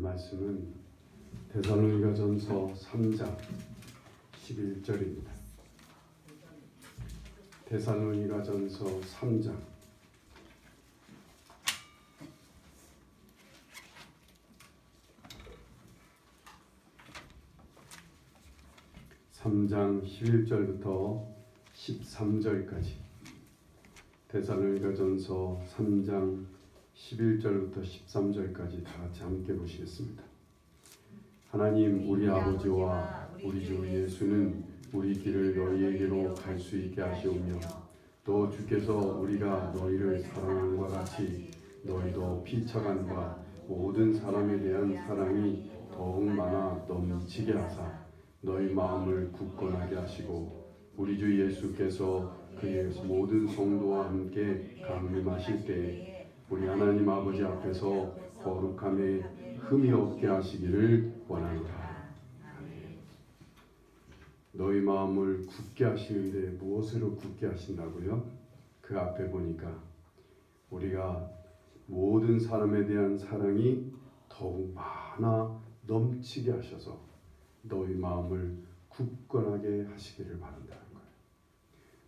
말씀은 데살로니가전서 3장 11절입니다. 데살로니가전서 3장 11절부터 13절까지 데살로니가전서 3장 11절부터 13절까지 다 같이 함께 보시겠습니다. 하나님 우리 아버지와 우리 주 예수는 우리 길을 너희에게로 갈 수 있게 하시오며 또 주께서 우리가 너희를 사랑함과 같이 너희도 피차간과 모든 사람에 대한 사랑이 더욱 많아 넘치게 하사 너희 마음을 굳건하게 하시고 우리 주 예수께서 그의 모든 성도와 함께 강림하실 때에 우리 하나님 아버지 앞에서 거룩함에 흠이 없게 하시기를 원하노라. 너희 마음을 굳게 하시는데 무엇으로 굳게 하신다고요? 그 앞에 보니까 우리가 모든 사람에 대한 사랑이 더욱 많아 넘치게 하셔서 너희 마음을 굳건하게 하시기를 바란다는 거예요.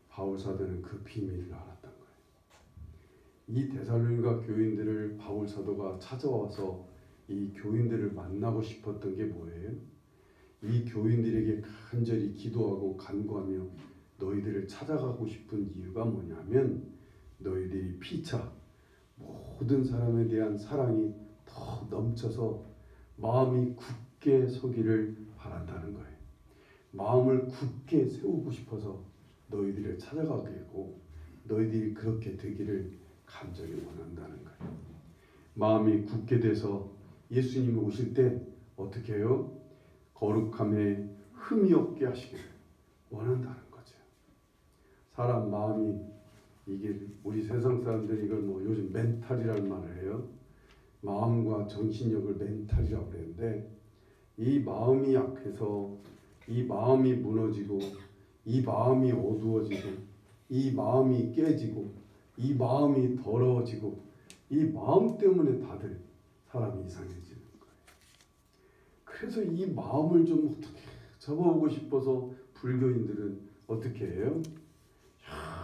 바울 사도는 그 비밀을 알았던 거예요. 이 데살로니가 교인들을 바울 사도가 찾아와서 이 교인들을 만나고 싶었던 게 뭐예요? 이 교인들에게 간절히 기도하고 간구하며 너희들을 찾아가고 싶은 이유가 뭐냐면 너희들이 피차 모든 사람에 대한 사랑이 더 넘쳐서 마음이 굳게 서기를 바란다는 거예요. 마음을 굳게 세우고 싶어서 너희들을 찾아가게 하고 너희들이 그렇게 되기를 간절히 원한다는 거예요. 마음이 굳게 돼서 예수님이 오실 때 어떻게 해요? 거룩함에 흠이 없게 하시기를 원한다는 거죠. 사람 마음이 이게 우리 세상 사람들이 이걸 뭐 요즘 멘탈이라는 말을 해요. 마음과 정신력을 멘탈이라고 그러는데 이 마음이 약해서 이 마음이 무너지고 이 마음이 어두워지고 이 마음이 깨지고 이 마음이 더러워지고 이 마음 때문에 다들 사람이 이상해지는 거예요. 그래서 이 마음을 좀 어떻게 접어보고 싶어서 불교인들은 어떻게 해요?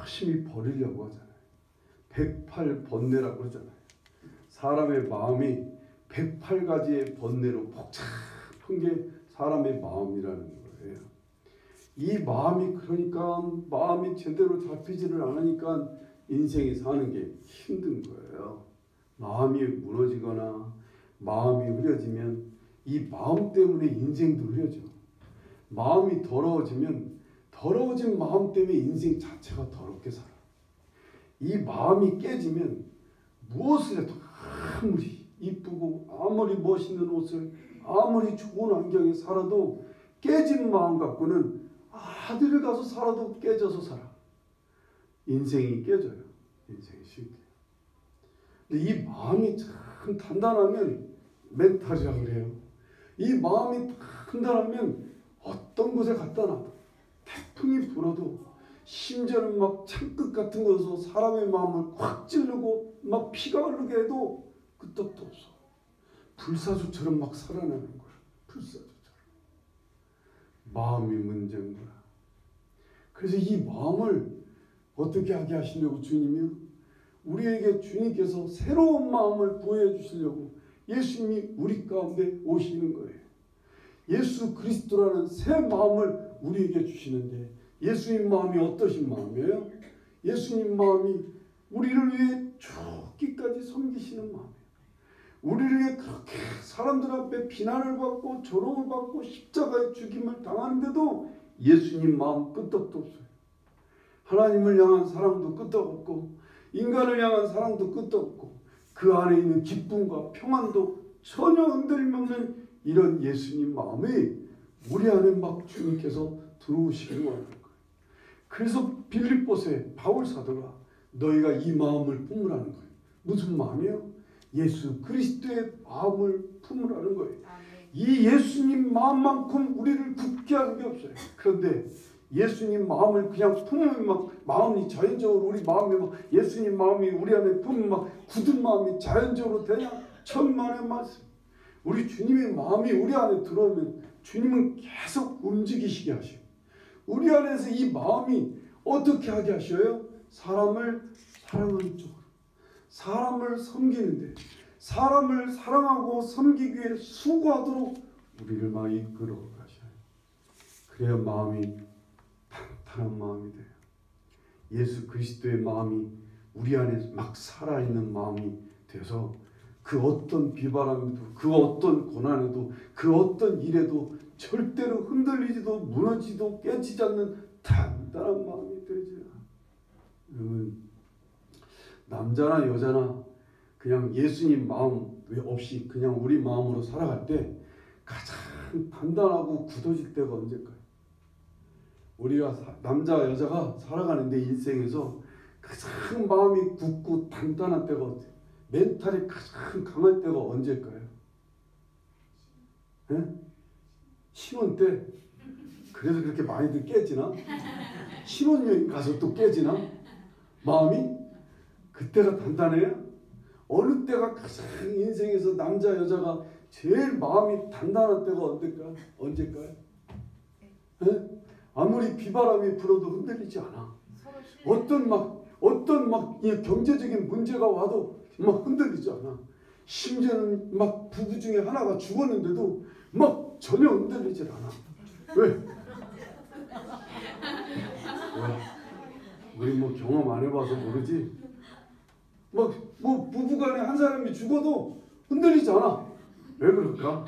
열심히 버리려고 하잖아요. 108번뇌라고 그러잖아요. 사람의 마음이 108가지의 번뇌로 복잡한 게 사람의 마음이라는 거예요. 이 마음이 그러니까 마음이 제대로 잡히지를 않으니까 인생이 사는 게 힘든 거예요. 마음이 무너지거나 마음이 흐려지면 이 마음 때문에 인생도 흐려져. 마음이 더러워지면 더러워진 마음 때문에 인생 자체가 더럽게 살아. 이 마음이 깨지면 무엇을 해도 아무리 이쁘고 아무리 멋있는 옷을 아무리 좋은 환경에 살아도 깨진 마음 갖고는 어디를 가서 살아도 깨져서 살아. 인생이 깨져요. 인생이 쉽게. 근데 이 마음이 참 단단하면 멘탈이라고 그래요. 이 마음이 단단하면 어떤 곳에 갖다 놔도 태풍이 불어도 심지어는 막 창끝 같은 곳에서 사람의 마음을 확 찌르고 막 피가 흐르게 해도 끄떡도 없어. 불사조처럼 막 살아나는 거야. 불사조처럼. 마음이 문제인 거야. 그래서 이 마음을 어떻게 하게 하시려고 주님이요? 우리에게 주님께서 새로운 마음을 부여해 주시려고 예수님이 우리 가운데 오시는 거예요. 예수 그리스도라는 새 마음을 우리에게 주시는데 예수님 마음이 어떠신 마음이에요? 예수님 마음이 우리를 위해 죽기까지 섬기시는 마음이에요. 우리를 위해 그렇게 사람들 앞에 비난을 받고 조롱을 받고 십자가의 죽임을 당하는데도 예수님 마음 끄떡도 없어요. 하나님을 향한 사랑도 끄떡없고 인간을 향한 사랑도 끄떡없고 그 안에 있는 기쁨과 평안도 전혀 흔들림 없는 이런 예수님 마음이 우리 안에 막 주님께서 들어오시길 원하는 거예요. 그래서 빌립보서에 바울 사도가 너희가 이 마음을 품으라는 거예요. 무슨 마음이에요? 예수 그리스도의 마음을 품으라는 거예요. 이 예수님 마음만큼 우리를 굳게 하는 게 없어요. 그런데 예수님 마음을 그냥 품으면 막 마음이 자연적으로 우리 마음이 막 예수님 마음이 우리 안에 품으면 막 굳은 마음이 자연적으로 되냐? 천만의 말씀. 우리 주님의 마음이 우리 안에 들어오면 주님은 계속 움직이시게 하시고, 우리 안에서 이 마음이 어떻게 하게 하셔요? 사람을 사랑하는 쪽으로, 사람을 섬기는데, 사람을 사랑하고 섬기기 위해 수고하도록 우리를 막 이끌어 가셔요. 그래야 마음이 탄탄한 마음이 돼요. 예수 그리스도의 마음이 우리 안에 막 살아있는 마음이 돼서 그 어떤 비바람에도, 그 어떤 고난에도, 그 어떤 일에도 절대로 흔들리지도 무너지도 깨지지 않는 단단한 마음이 되죠. 여러분, 남자나 여자나 그냥 예수님 마음 없이 그냥 우리 마음으로 살아갈 때 가장 단단하고 굳어질 때가 언제일까요? 우리가 남자 여자가 살아가는데 인생에서 가장 마음이 굳고 단단한 때가 어때요? 멘탈이 가장 강할 때가 언제일까요? 네? 신혼 때. 그래서 그렇게 많이들 깨지나? 신혼여행 가서 또 깨지나? 마음이? 그때가 단단해요? 어느 때가 가장 인생에서 남자 여자가 제일 마음이 단단한 때가 언제일까요? 네? 아무리 비바람이 불어도 흔들리지 않아. 어떤 이 경제적인 문제가 와도 막 흔들리지 않아. 심지어는 막 부부 중에 하나가 죽었는데도 막 전혀 흔들리질 않아. 왜? 우리 뭐 경험 안 해봐서 모르지. 뭐 부부간에 한 사람이 죽어도 흔들리지 않아. 왜 그럴까?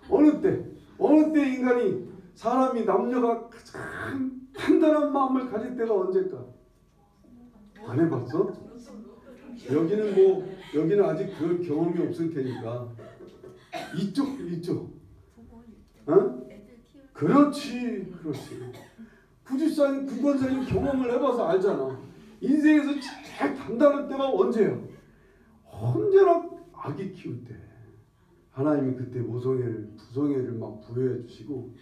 어느 때 인간이, 사람이, 남녀가 가장 단단한 마음을 가질 때가 언제일까? 안 해봤어? 여기는 아직 그런 경험이 없을 테니까 이쪽. 어? 그렇지. 구권사님 경험을 해봐서 알잖아. 인생에서 제일 단단한 때가 언제야? 언제나 아기 키울 때. 하나님이 그때 모성애를, 부성애를 막 부여해 주시고,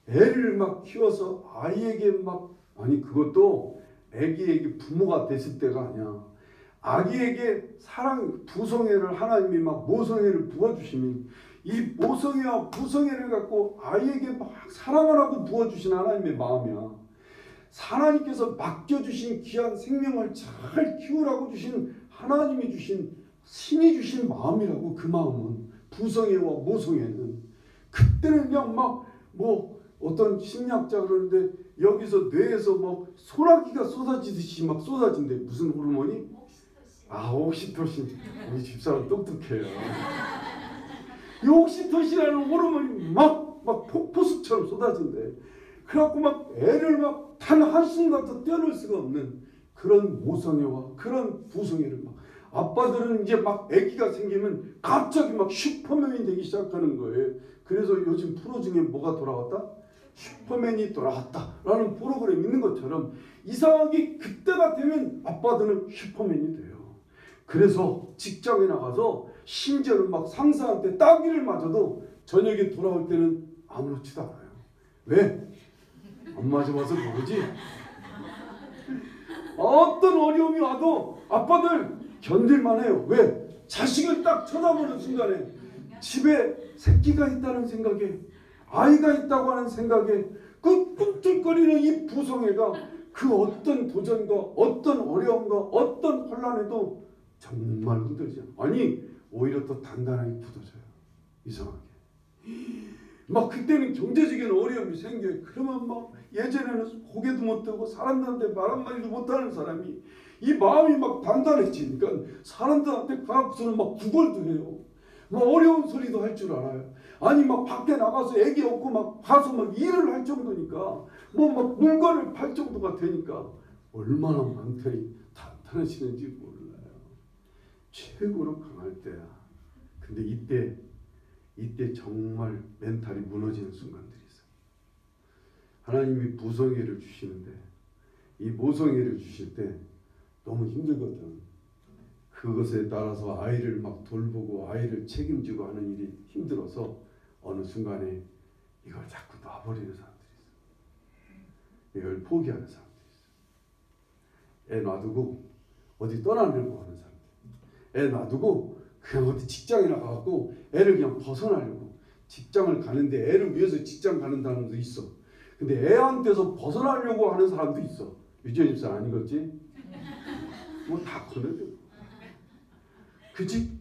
애를 막 키워서 아이에게 그것도 애기에게 부모가 됐을 때가 아니야. 아기에게 부성애를 하나님이 막 모성애를 부어주시니, 이 모성애와 부성애를 갖고 아이에게 막 사랑을 하고 부어주신 하나님의 마음이야. 하나님께서 맡겨주신 귀한 생명을 잘 키우라고 주신 하나님이 주신, 신이 주신 마음이라고. 그 마음은, 부성애와 모성애는. 그때는 그냥 어떤 심리학자 그러는데, 여기서 뇌에서 소나기가 쏟아지듯이 막 쏟아진대. 무슨 호르몬이? 옥시토신. 우리 집사람 똑똑해요. 이 옥시토신이라는 호르몬이 막 폭포수처럼 쏟아진대. 그래갖고 애를 단 한순간도 떼어낼 수가 없는 그런 모성애와 그런 부성애를 아빠들은 이제 아기가 생기면 갑자기 슈퍼맨이 되기 시작하는 거예요. 그래서 요즘 프로 중에 뭐가 돌아왔다? 슈퍼맨이 돌아왔다라는 프로그램이 있는 것처럼, 이상하게 그때가 되면 아빠들은 슈퍼맨이 돼요. 그래서 직장에 나가서 심지어는 상사한테 따귀를 맞아도 저녁에 돌아올 때는 아무렇지도 않아요. 왜? 안 맞아봐서 모르지. 어떤 어려움이 와도 아빠들 견딜만 해요. 왜? 자식을 딱 쳐다보는 순간에 집에 새끼가 있다는 생각에, 아이가 있다고 하는 생각에, 그 꿈틀거리는 이 부성애가 그 어떤 도전과 어떤 어려움과 어떤 혼란에도 정말 흔들리지 않아. 아니, 오히려 더 단단하게 굳어져요. 이상하게. 그때는 경제적인 어려움이 생겨요. 그러면 예전에는 고개도 못 들고 사람들한테 말 한마디도 못하는 사람이 이 마음이 단단해지니까 사람들한테 가고서는 구걸도 해요. 어려운 소리도 할 줄 알아요. 아니 밖에 나가서 애기 업고 가서 일을 할 정도니까, 물건을 팔 정도가 되니까 얼마나 멘탈이 단단해지는지 몰라요. 최고로 강할 때야. 근데 이때 정말 멘탈이 무너지는 순간들이 있어요. 하나님이 부성애를 주시는데, 이 모성애를 주실 때 너무 힘들거든. 그것에 따라서 아이를 돌보고 아이를 책임지고 하는 일이 힘들어서 어느 순간에 이걸 자꾸 놔버리는 사람들이 있어요. 이걸 포기하는 사람들이 있어요. 애 놔두고 어디 떠나려고 하는 사람들. 애 놔두고 그냥 어디 직장에 나가갖고 애를 그냥 벗어나려고 직장을 가는데 애를 위해서 직장 가는 사람도 있어. 근데 애한테서 벗어나려고 하는 사람도 있어. 유지현 집사 아니겠지? 뭐 다 그런데 그치?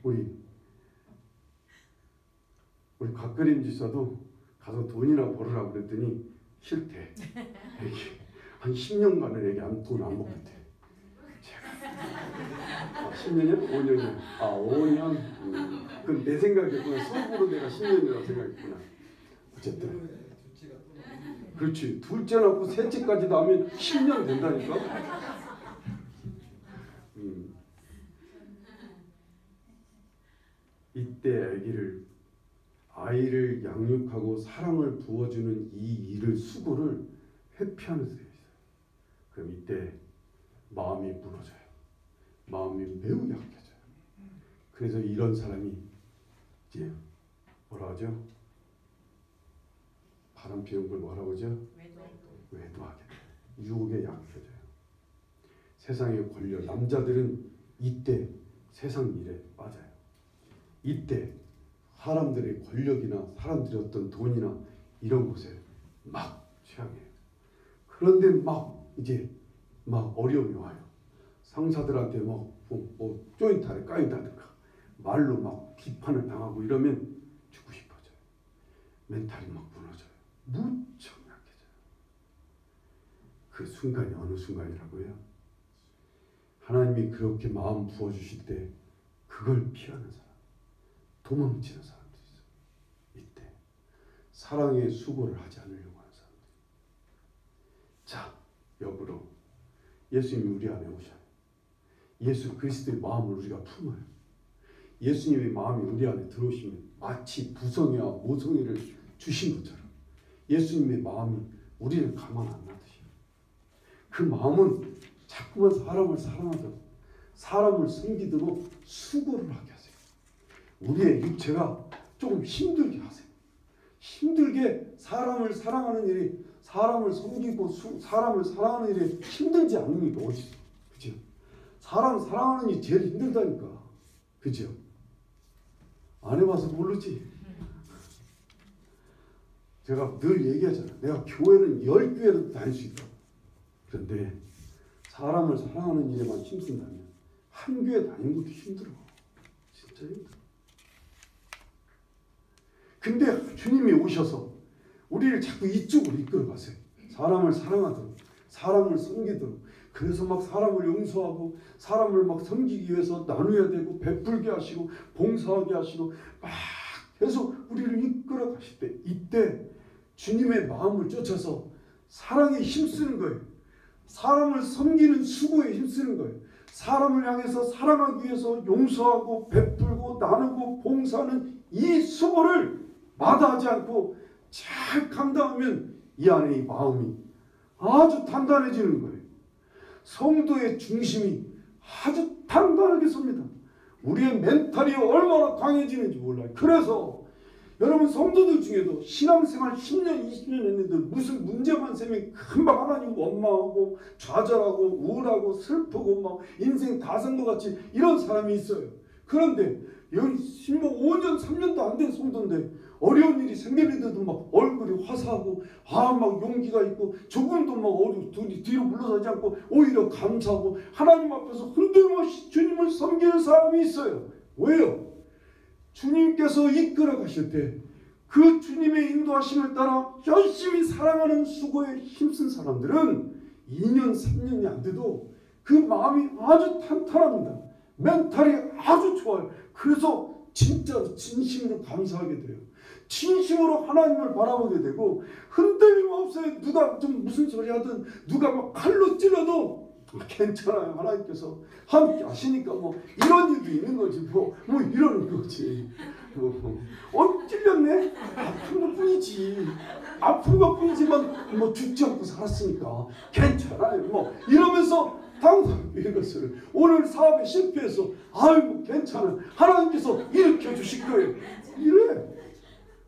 우리 곽그림 집사도 가서 돈이나 벌으라고 그랬더니 싫대. 애기 한 10년간은 애기 돈 안 먹겠대. 제가 10년이야? 5년이야? 5년? 그건 내 생각이었구나. 속으로 내가 10년이라고 생각했구나. 어쨌든 그렇지. 둘째 낳고 셋째까지도 하면 10년 된다니까. 이때 아이를 양육하고 사랑을 부어주는 이 일을 수고를 회피하는 수가 있어요. 그럼 이때 마음이 무너져요. 마음이 매우 약해져요. 그래서 이런 사람이 이제 뭐라 하죠? 바람 피우는 걸 뭐라고 하죠? 외도하게 돼요. 유혹에 약해져요. 세상에 걸려 남자들은 이때 세상 일에 빠져요. 이때 사람들의 권력이나 사람들의 어떤 돈이나 이런 곳에 막 취하게. 그런데 이제 어려움이 와요. 상사들한테 조인트를 까인다든가 말로 막 비판을 당하고 이러면 죽고 싶어져요. 멘탈이 막 무너져요. 무척 약해져요. 그 순간이 어느 순간이라고요? 하나님이 그렇게 마음 부어주실 때 그걸 피하는 사람, 도망치는 사람들이 있어요. 이때 사랑의 수고를 하지 않으려고 하는 사람들. 자, 역으로 예수님이 우리 안에 오셔요. 예수 그리스도의 마음을 우리가 품어요. 예수님의 마음이 우리 안에 들어오시면 마치 부성애와 모성애를 주신 것처럼 예수님의 마음이 우리를 가만 안 놔두셔요. 그 마음은 자꾸만 사람을 사랑하도록, 사람을 섬기도록 수고를 하게 하세요. 우리의 육체가 조금 힘들게 하세요. 힘들게 사람을 사랑하는 일이, 사람을 섬기고 사람을 사랑하는 일이 힘들지 않은 일이 어디 있어? 그죠? 사람 사랑하는 일이 제일 힘들다니까. 그죠? 안 해봐서 모르지. 제가 늘 얘기하잖아. 내가 교회는 10교회를 다닐 수 있다. 그런데 사람을 사랑하는 일에만 힘쓴다면 한 교회 다니는 것도 힘들어. 진짜 힘들어. 근데 주님이 오셔서 우리를 자꾸 이쪽으로 이끌어 가세요. 사람을 사랑하도록, 사람을 섬기도록. 그래서 막 사람을 용서하고 사람을 막 섬기기 위해서 나눠야 되고 베풀게 하시고 봉사하게 하시고 막 계속 우리를 이끌어 가실 때, 이때 주님의 마음을 쫓아서 사랑에 힘쓰는 거예요. 사람을 섬기는 수고에 힘쓰는 거예요. 사람을 향해서 사랑하기 위해서 용서하고 베풀고 나누고 봉사하는 이 수고를 마다하지 않고 잘 감당하면 이 안에 이 마음이 아주 단단해지는 거예요. 성도의 중심이 아주 단단하게 섭니다. 우리의 멘탈이 얼마나 강해지는지 몰라요. 그래서 여러분 성도들 중에도 신앙생활 10년, 20년 했는데 무슨 문제만 생기면 금방 하나님 원망하고 좌절하고 우울하고 슬프고 막 인생 다 산 것 같이 이런 사람이 있어요. 그런데 여기 5년, 3년도 안 된 성도인데 어려운 일이 생기는데도 막 얼굴이 화사하고 막 용기가 있고 조금도 막 뒤로 물러서지 않고 오히려 감사하고 하나님 앞에서 흔들림없이 주님을 섬기는 사람이 있어요. 왜요? 주님께서 이끌어 가실 때 그 주님의 인도하심을 따라 열심히 사랑하는 수고에 힘쓴 사람들은 2년, 3년이 안 돼도 그 마음이 아주 탄탄합니다. 멘탈이 아주 좋아요. 그래서 진짜로 진심으로 감사하게 돼요. 진심으로 하나님을 바라보게 되고 흔들림 없어요. 누가 좀 무슨 소리 하든 누가 막 칼로 찔러도 괜찮아요. 하나님께서 함께 하시니까 뭐 이런 일도 있는 거지 뭐 이러는 거지. 찔렸네? 아픈 것 뿐이지. 아픈 것 뿐이지만 뭐 죽지 않고 살았으니까 괜찮아요. 뭐 이러면서 당당히 이것을 오늘 사업에 실패해서 아이고 괜찮아요. 하나님께서 일으켜 주실 거예요. 이래.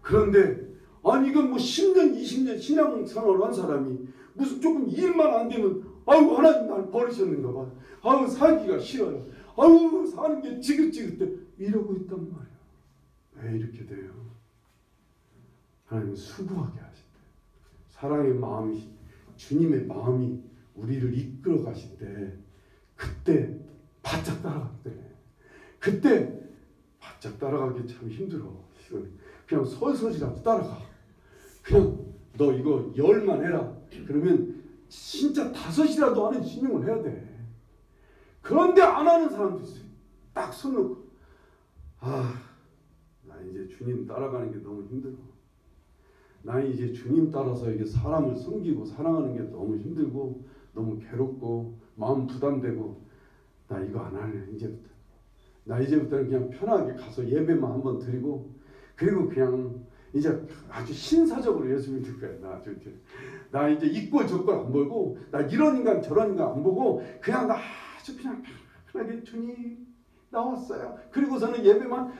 그런데 아니 이건 뭐 10년 20년 신앙생활을 한 사람이 무슨 조금 일만 안 되면 아이고 하나님 날 버리셨는가 봐. 아이고 살기가 싫어요. 아유 사는 게 지긋지긋해 이러고 있단 말이야. 왜 이렇게 돼요? 하나님은 수고하게 하신대. 사랑의 마음이, 주님의 마음이 우리를 이끌어 가실 때 그때 바짝 따라갔대. 그때 바짝 따라가기 참 힘들어. 그냥 설설이라도 따라가. 그냥 너 이거 10만 해라. 그러면 진짜 5이라도 하는 신용을 해야 돼. 그런데 안 하는 사람도 있어요. 딱 손 놓고 나 이제 주님 따라가는 게 너무 힘들어. 나 이제 주님 따라서 이게 사람을 섬기고 사랑하는 게 너무 힘들고 너무 괴롭고 마음 부담되고 나 이거 안 할래 이제부터. 나 이제부터는 그냥 편하게 가서 예배만 한번 드리고 그리고 그냥 이제 아주 신사적으로 예수 믿을 거야. 나 이제 이꼴 저꼴 안 보고 나 이런 인간 저런 인간 안 보고 그냥 나 아주 그냥 편하게 주님 나왔어요. 그리고서는 예배만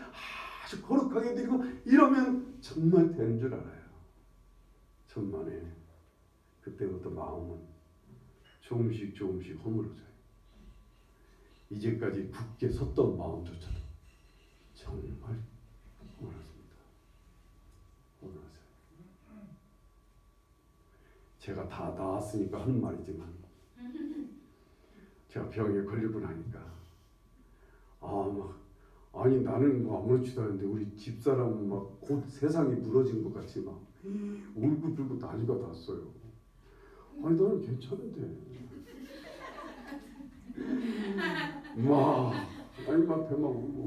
아주 거룩하게 드리고 이러면 정말 되는 줄 알아요. 천만에 그때부터 마음은 조금씩 허물어져요. 이제까지 굳게 섰던 마음조차도 정말 허물어집니다. 허물어져요. 제가 다 나았으니까 하는 말이지만 제가 병에 걸리고 나니까 아니 나는 뭐 아무렇지도 않은데 우리 집사람은 막 곧 세상이 무너진 것 같이 막 울고불고 난리가 났어요. 아니 나는 괜찮은데 막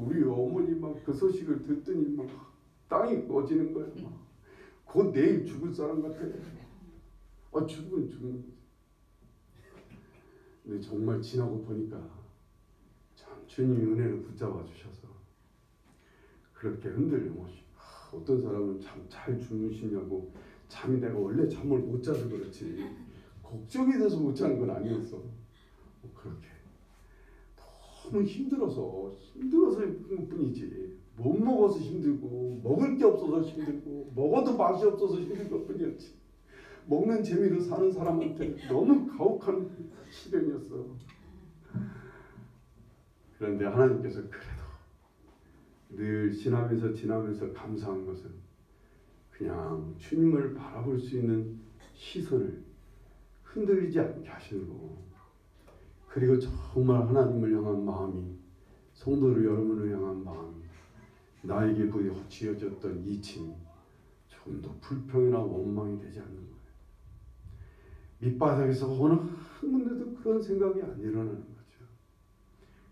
우리 어머니 막 그 소식을 듣더니 막 땅이 꺼지는 거야. 곧 내일 죽을 사람 같아. 죽은 거지. 근데 정말 지나고 보니까 참 주님이 은혜를 붙잡아 주셔서 그렇게 흔들려 못. 어떤 사람은 참 잘 주무시냐고 잠이 내가 원래 잠을 못 자서 그렇지 걱정이 돼서 못 자는 건 아니었어. 그렇게 너무 힘들어서 힘든 것뿐이지 못 먹어서 힘들고 먹을 게 없어서 힘들고 먹어도 맛이 없어서 힘든 것뿐이었지 먹는 재미로 사는 사람한테 너무 가혹한 시련이었어. 그런데 하나님께서 그래도 늘 지나면서 감사한 것은 그냥 주님을 바라볼 수 있는 시선을 흔들리지 않게 하시는 거고 그리고 정말 하나님을 향한 마음이 성도를 여러분을 향한 마음이 나에게 부여졌던 이침이 좀 더 불평이나 원망이 되지 않는 거예요. 밑바닥에서 어느 한 군데도 그런 생각이 안 일어나는 거죠.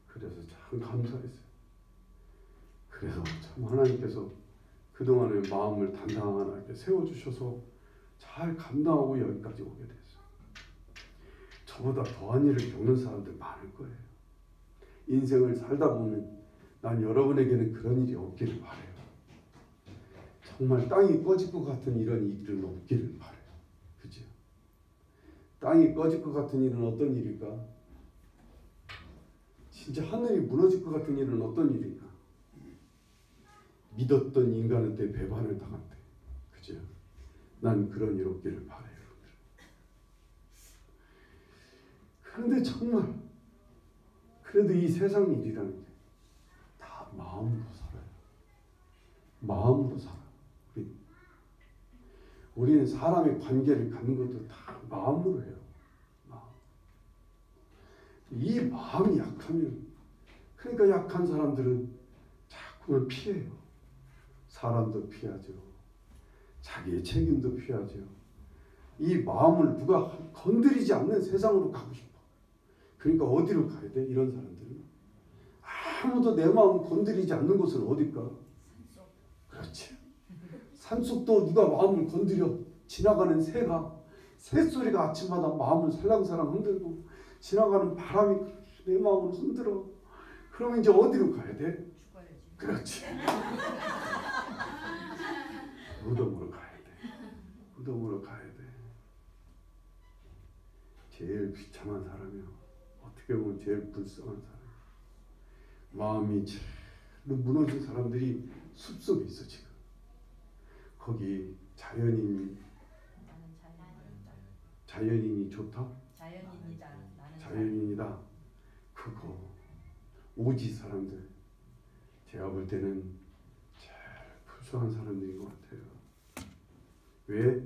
그래서 참 감사했어요. 그래서 참 하나님께서 그동안의 마음을 단단하게 세워주셔서 잘 감당하고 여기까지 오게 됐어요. 저보다 더한 일을 겪는 사람들 많을 거예요. 인생을 살다 보면 난 여러분에게는 그런 일이 없기를 바라요. 정말 땅이 꺼질 것 같은 이런 일은 없기를 바라요. 그죠? 땅이 꺼질 것 같은 일은 어떤 일일까? 진짜 하늘이 무너질 것 같은 일은 어떤 일일까? 믿었던 인간한테 배반을 당한대. 그죠? 난 그런 일 없기를 바라요. 그런데 정말 그래도 이 세상 일이라는 게 다 마음으로 살아요. 마음으로 살아. 우리는 사람의 관계를 갖는 것도 다 마음으로 해요. 마음. 이 마음이 약하면 그러니까 약한 사람들은 자꾸만 피해요. 사람도 피하죠. 자기의 책임도 피하죠. 이 마음을 누가 건드리지 않는 세상으로 가고 싶어. 그러니까 어디로 가야 돼? 이런 사람들은 아무도 내 마음 건드리지 않는 곳은 어딜까? 그렇지. 산속도 누가 마음을 건드려. 지나가는 새소리가 아침마다 마음을 살랑살랑 흔들고 지나가는 바람이 내 마음을 흔들어. 그러면 이제 어디로 가야 돼? 죽어야지. 그렇지. 무덤으로 가야 돼. 무덤으로 가야 돼. 제일 비참한 사람이요. 어떻게 보면 제일 불쌍한 사람. 마음이 제일 무너진 사람들이 숲속에 있어 지금. 거기 자연인이 좋다? 자연인이다. 나는 자연인이다. 그거 오지 사람들, 제가 볼 때는 제일 불쌍한 사람들인 것 같아요. 왜?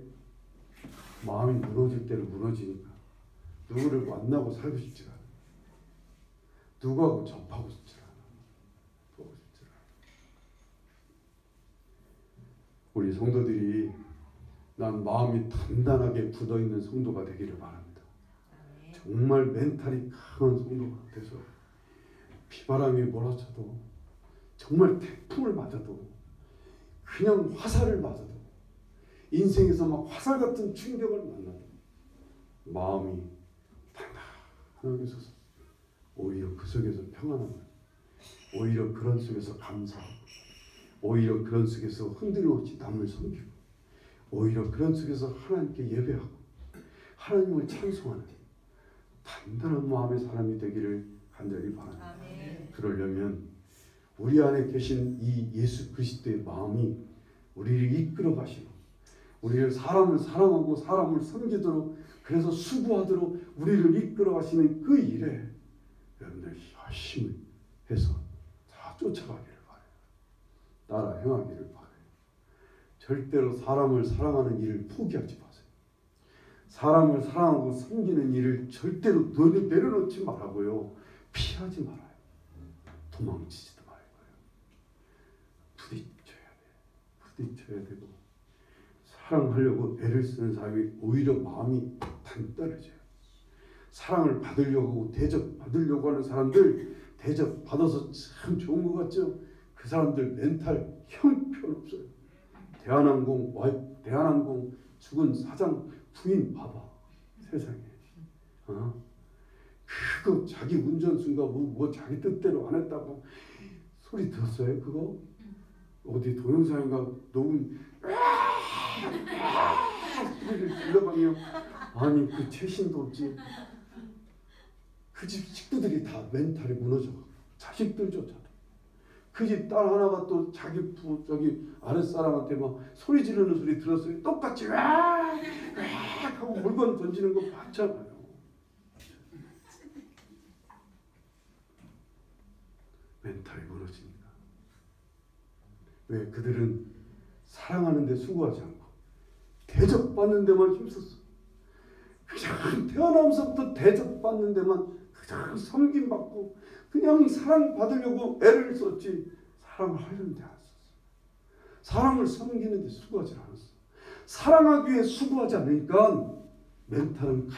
마음이 무너질 때는 무너지니까 누구를 만나고 살고 싶지 않아. 누구하고 접하고 싶지 않아. 보고 싶지 않아. 우리 성도들이 난 마음이 단단하게 굳어있는 성도가 되기를 바랍니다. 정말 멘탈이 강한 성도가 돼서 비바람이 몰아쳐도 정말 태풍을 맞아도 그냥 화살을 맞아도 인생에서 막 화살 같은 충격을 만나도 마음이 단단하게 서서 오히려 그 속에서 평안함을, 오히려 그런 속에서 감사하고, 오히려 그런 속에서 흔들림 없이 남을 섬기고, 오히려 그런 속에서 하나님께 예배하고 하나님을 찬송하는 단단한 마음의 사람이 되기를 간절히 바랍니다. 아멘. 그러려면 우리 안에 계신 이 예수 그리스도의 마음이 우리를 이끌어 가시고 우리를 사람을 사랑하고 사람을 섬기도록, 그래서 수고하도록 우리를 이끌어 가시는 그 일에 여러분들 열심히 해서 다 쫓아가기를 바라요. 따라 행하기를 바라요. 절대로 사람을 사랑하는 일을 포기하지 마세요. 사람을 사랑하고 섬기는 일을 절대로 내려놓지 말라고요. 피하지 말아요. 도망치지도 말고요. 부딪혀야 돼요. 부딪혀야 되고, 사랑하려고 애를 쓰는 사람이 오히려 마음이 단단해져요. 사랑을 받으려고 하고 대접받으려고 하는 사람들, 대접받아서 참 좋은 것 같죠? 그 사람들 멘탈 형편없어요. 대한항공 죽은 사장 부인 봐봐. 세상에. 그거 자기 운전수인가 뭐 자기 뜻대로 안 했다고 소리 들었어요? 그거? 어디 동영상인가 녹음 소리를 들려가며, 아니 그 채신도 없지. 그 집 식구들이 다 멘탈이 무너져. 자식들조차도. 그 집 딸 하나가 또 자기 아랫사람한테 막 소리 지르는 소리 들었어요. 똑같이 와 하고 물건 던지는 거 봤잖아요. 멘탈이 무너집니다. 왜? 그들은 사랑하는 데 수고하지 않고 대접받는 데만 힘썼어. 그냥 태어나면서부터 대접받는 데만 그냥 섬김받고 그냥 사랑받으려고 애를 썼지 사랑을 하려는 데 안 썼어. 사랑을 섬기는 데 수고하지 않았어. 사랑하기 위해 수고하지 않으니까 멘탈은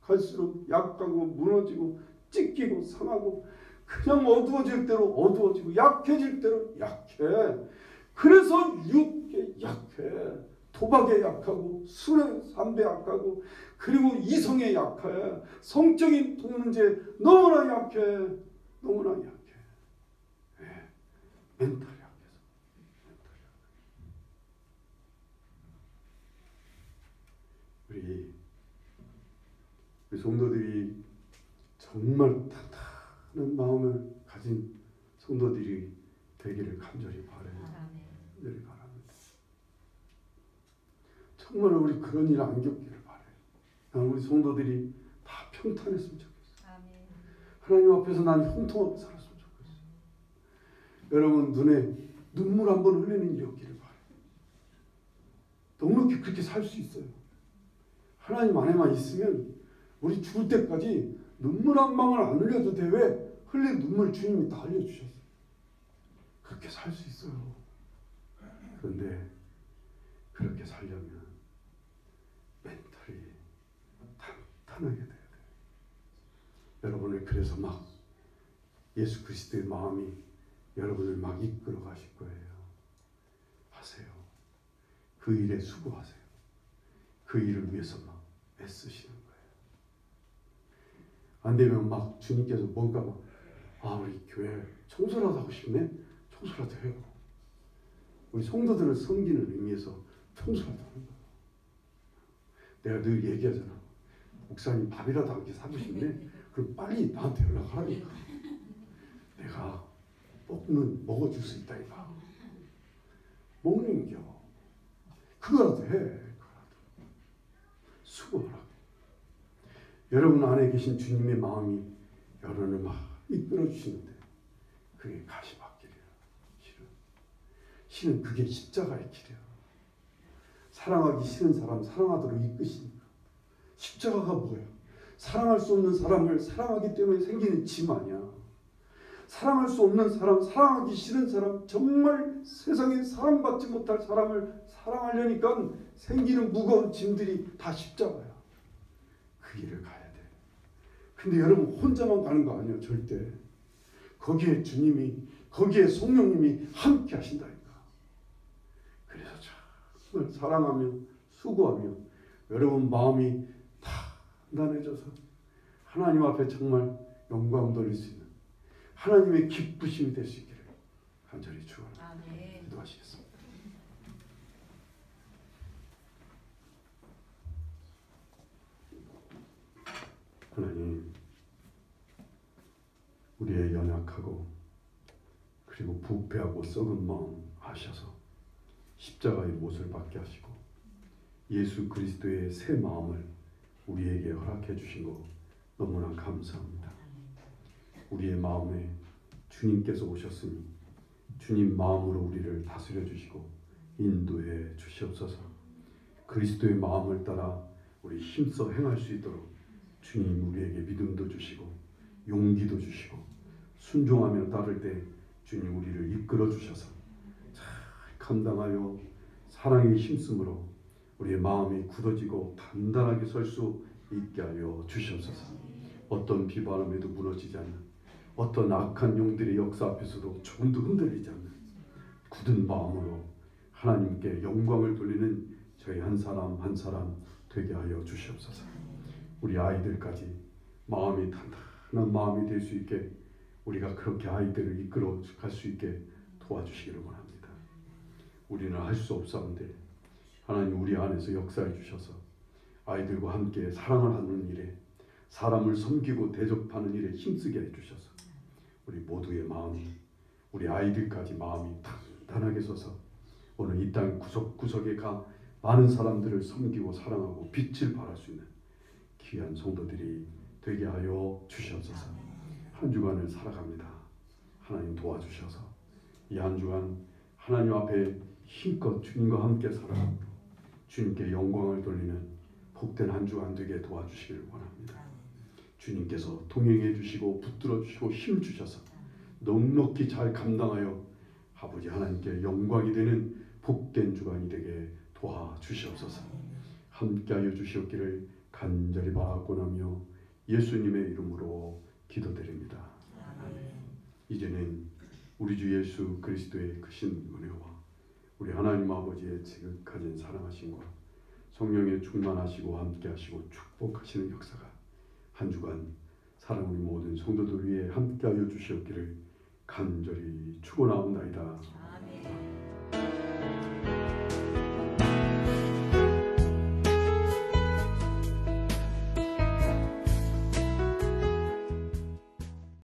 갈수록 약하고 무너지고 찢기고 상하고 그냥 어두워질 대로 어두워지고 약해질 대로 약해. 그래서 유혹에 약해. 도박에 약하고 술에 담배 약하고 그리고 이성에 약해. 성적인 문제에 너무나 약해. 너무나 약해. 네. 멘탈이 약해서. 우리 성도들이 정말 단단한 마음을 가진 성도들이 되기를 간절히 바라요. 간절히 바랍니다. 정말 우리 그런 일 안 겪기를 바라요. 난 우리 성도들이 다 평탄했으면 좋겠어요. 아멘. 하나님 앞에서 난 형통하게 살았으면 좋겠어요. 여러분 눈에 눈물 한 번 흘리는 일이 없기를 바라요. 넉넉히 그렇게 살 수 있어요. 하나님 안에만 있으면 우리 죽을 때까지 눈물 한 방울 안 흘려도 돼. 왜? 흘린 눈물 주님이 다 흘려주셨어요. 그렇게 살 수 있어요. 그런데 그렇게 살려면 멘탈이 단단하게 돼야 돼요. 여러분을 그래서 막 예수 그리스도의 마음이 여러분을 막 이끌어 가실 거예요. 하세요. 그 일에 수고하세요. 그 일을 위해서 막 애쓰시는 거예요. 안 되면 막 주님께서 뭔가 막 우리 교회 청소라도 하고 싶네? 청소라도 해요. 우리 성도들을 섬기는 의미에서 청소라도 하는 거예요. 내가 늘 얘기하잖아. 목사님 밥이라도 한 개 사고 싶네? 그럼 빨리 나한테 연락하라니까. 내가 먹어줄 수 있다니까. 먹는겨. 그거라도 해. 수고하라. 여러분 안에 계신 주님의 마음이 여러분을 막 이끌어 주시는데 그게 가시밭길이에요. 실은 그게 십자가의 길이에요. 사랑하기 싫은 사람 사랑하도록 이끄십니다. 십자가가 뭐예요? 사랑할 수 없는 사람을 사랑하기 때문에 생기는 짐 아니야. 사랑할 수 없는 사람, 사랑하기 싫은 사람, 정말 세상에 사랑받지 못할 사람을 사랑하려니까 생기는 무거운 짐들이 다 십자가야. 그 길을 가야 돼. 근데 여러분 혼자만 가는 거 아니에요. 절대. 거기에 주님이, 거기에 성령님이 함께 하신다니까. 그래서 정말 사랑하며 수고하며 여러분 마음이 단단해져서 하나님 앞에 정말 영광 돌릴 수 있는 하나님의 기쁘심이 될 수 있기를 간절히 축원합니다. 기도하시겠습니다. 하나님, 우리의 연약하고 그리고 부패하고 썩은 마음 아셔서 십자가의 못을 받게 하시고 예수 그리스도의 새 마음을 우리에게 허락해 주신 거 너무나 감사합니다. 우리의 마음에 주님께서 오셨으니 주님 마음으로 우리를 다스려 주시고 인도해 주시옵소서. 그리스도의 마음을 따라 우리 힘써 행할 수 있도록 주님 우리에게 믿음도 주시고 용기도 주시고 순종하며 따를 때 주님 우리를 이끌어 주셔서 잘 감당하여 사랑의 힘쓰므로 우리의 마음이 굳어지고 단단하게 설 수 있게 하여 주시옵소서. 어떤 비바람에도 무너지지 않는, 어떤 악한 영들의 역사 앞에서도 조금도 흔들리지 않는 굳은 마음으로 하나님께 영광을 돌리는 저희 한 사람 한 사람 되게 하여 주시옵소서. 우리 아이들까지 마음이 단단한 마음이 될 수 있게 우리가 그렇게 아이들을 이끌어 갈 수 있게 도와주시기를 원합니다. 우리는 할 수 없사온데 하나님 우리 안에서 역사해 주셔서 아이들과 함께 사랑을 하는 일에 사람을 섬기고 대접하는 일에 힘쓰게 해주셔서 우리 모두의 마음이 우리 아이들까지 마음이 단단하게 서서 오늘 이 땅 구석구석에 가 많은 사람들을 섬기고 사랑하고 빛을 발할 수 있는 귀한 성도들이 되게 하여 주시옵소서. 한 주간을 살아갑니다. 하나님 도와주셔서 이 한 주간 하나님 앞에 힘껏 주님과 함께 살아가고 주님께 영광을 돌리는 복된 한 주간 되게 도와주시기를 원합니다. 주님께서 동행해 주시고 붙들어 주시고 힘 주셔서 넉넉히 잘 감당하여 아버지 하나님께 영광이 되는 복된 주간이 되게 도와주시옵소서. 함께하여 주시옵기를 간절히 바라고나며 예수님의 이름으로 기도드립니다. 아멘. 이제는 우리 주 예수 그리스도의 크신 은혜와 우리 하나님 아버지의 지극하신 사랑하심과 성령의 충만하시고 함께하시고 축복하시는 역사가 한 주간 사랑 우리 모든 성도들 위해 함께하여 주시옵기를 간절히 축원하옵나이다. 아멘.